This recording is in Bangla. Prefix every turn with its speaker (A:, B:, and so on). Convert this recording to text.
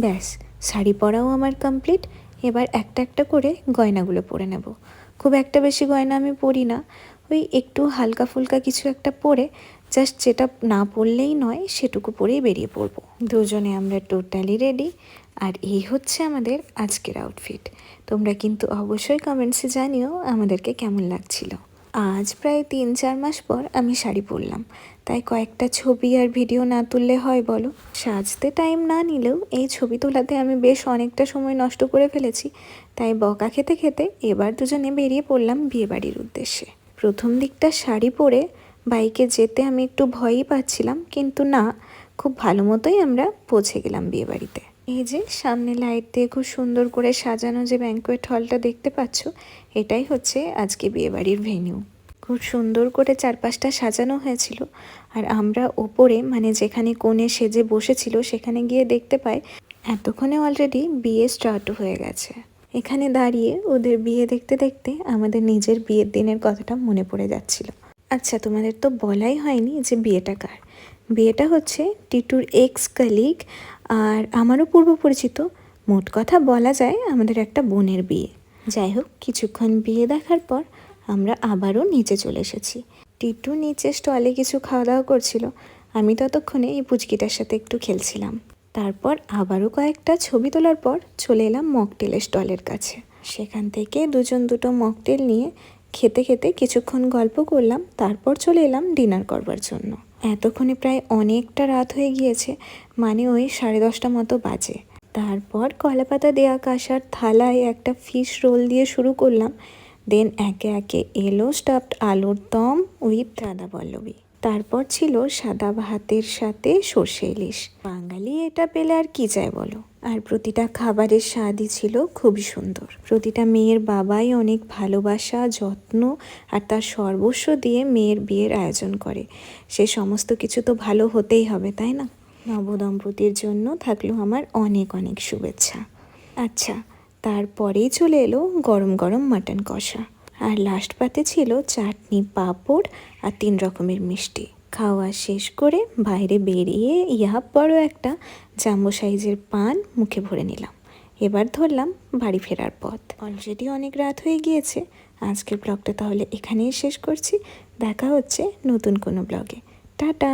A: ব্যাস, শাড়ি পরাও আমার কমপ্লিট। এবার একটা একটা করে গয়নাগুলো পরে নেব। খুব একটা বেশি গয়না আমি পরি না, ওই একটু হালকা ফুলকা কিছু একটা পরে জাস্ট যেটা না পরলেই নয় সেটুকু পরেই বেরিয়ে পড়বো। দুজনে আমরা টোটালি রেডি। আর এই হচ্ছে আমাদের আজকের আউটফিট। তোমরা কিন্তু অবশ্যই কমেন্টসে জানিও আমাদেরকে কেমন লাগছিল। আজ প্রায় 3-4 মাস পর আমি শাড়ি পরলাম, তাই কয়েকটা ছবি আর ভিডিও না তুললে হয় বলো? সাজতে টাইম না নিলেও এই ছবি তোলাতে আমি বেশ অনেকটা সময় নষ্ট করে ফেলেছি। তাই বকা খেতে খেতে এবার দুজনে বেরিয়ে পড়লাম বিয়েবাড়ির উদ্দেশ্যে। প্রথম দিকটা শাড়ি পরে বাইকে যেতে আমি একটু ভয়ই পাচ্ছিলাম, কিন্তু না, খুব ভালো মতোই আমরা পৌঁছে গেলাম বিয়েবাড়িতে। এই যে সামনে লাইট দিয়ে খুব সুন্দর করে সাজানো যে ব্যাঙ্কোয়েট হলটা দেখতে পাচ্ছ, এটাই হচ্ছে আজকে বিয়েবাড়ির ভেন্যু। খুব সুন্দর করে চারপাশটা সাজানো হয়েছিল। আর আমরা ওপরে মানে যেখানে কোণে সেজে বসেছিল সেখানে গিয়ে দেখতে পাই এতক্ষণে অলরেডি বিয়ে স্টার্ট হয়ে গেছে। এখানে দাঁড়িয়ে ওদের বিয়ে দেখতে দেখতে আমাদের নিজের বিয়ের দিনের কথাটা মনে পড়ে যাচ্ছিল। আচ্ছা, তোমাদের তো বলাই হয়নি যে বিয়েটা কার। বিয়েটা হচ্ছে টিটুর এক্স কলিগ আর আমারও পূর্ব পরিচিত। মোট কথা বলা যায় আমাদের একটা বোনের বিয়ে। যাই হোক, কিছুক্ষণ বিয়ে দেখার পর আমরা আবারও নিচে চলে এসেছি। টিটু নিচে স্টলে কিছু খাওয়া দাওয়া করছিল, আমি ততক্ষণে এই পুচকিটার সাথে একটু খেলছিলাম। তারপর আবারও কয়েকটা ছবি তোলার পর চলে এলাম মকটেলের স্টলের কাছে। সেখান থেকে দুজন দুটো মকটেল নিয়ে খেতে খেতে কিছুক্ষণ গল্প করলাম। তারপর চলে এলাম ডিনার করবার জন্য। এতক্ষণে প্রায় অনেকটা রাত হয়ে গিয়েছে, মানে ওই 10:30 মতো বাজে। তারপর কলাপাতা দেয়া কাঁসার থালায় একটা ফিশ রোল দিয়ে শুরু করলাম। দেন একে একে এলো স্টাফড আলুর দম উইথ রাধা পল্লবী। তারপর ছিল সাদা ভাতের সাথে সর্ষে ইলিশ। বাঙালি এটা পেলে আর কি চায় বলো। আর প্রতিটা খাবারের স্বাদই ছিল খুবই সুন্দর। প্রতিটা মেয়ের বাবাই অনেক ভালোবাসা, যত্ন আর তার সর্বস্ব দিয়ে মেয়ের বিয়ের আয়োজন করে। সে সমস্ত কিছু তো ভালো হতেই হবে, তাই না? নবদম্পতির জন্য থাকলো আমার অনেক অনেক শুভেচ্ছা। আচ্ছা, তারপরেই চলে এলো গরম গরম মাটন কষা। আর লাস্ট পাতে ছিল চাটনি, পাঁপড় আর 3 রকমের মিষ্টি। খাওয়া শেষ করে বাইরে বেরিয়ে বড় একটা জাম্বো সাইজের পান মুখে ভরে নিলাম। এবার ধরলাম বাড়ি ফেরার পথ। অলরেডি অনেক রাত হয়ে গিয়েছে। আজকের ব্লগটা তাহলে এখানেই শেষ করছি। দেখা হচ্ছে নতুন কোনো ব্লগে। টাটা।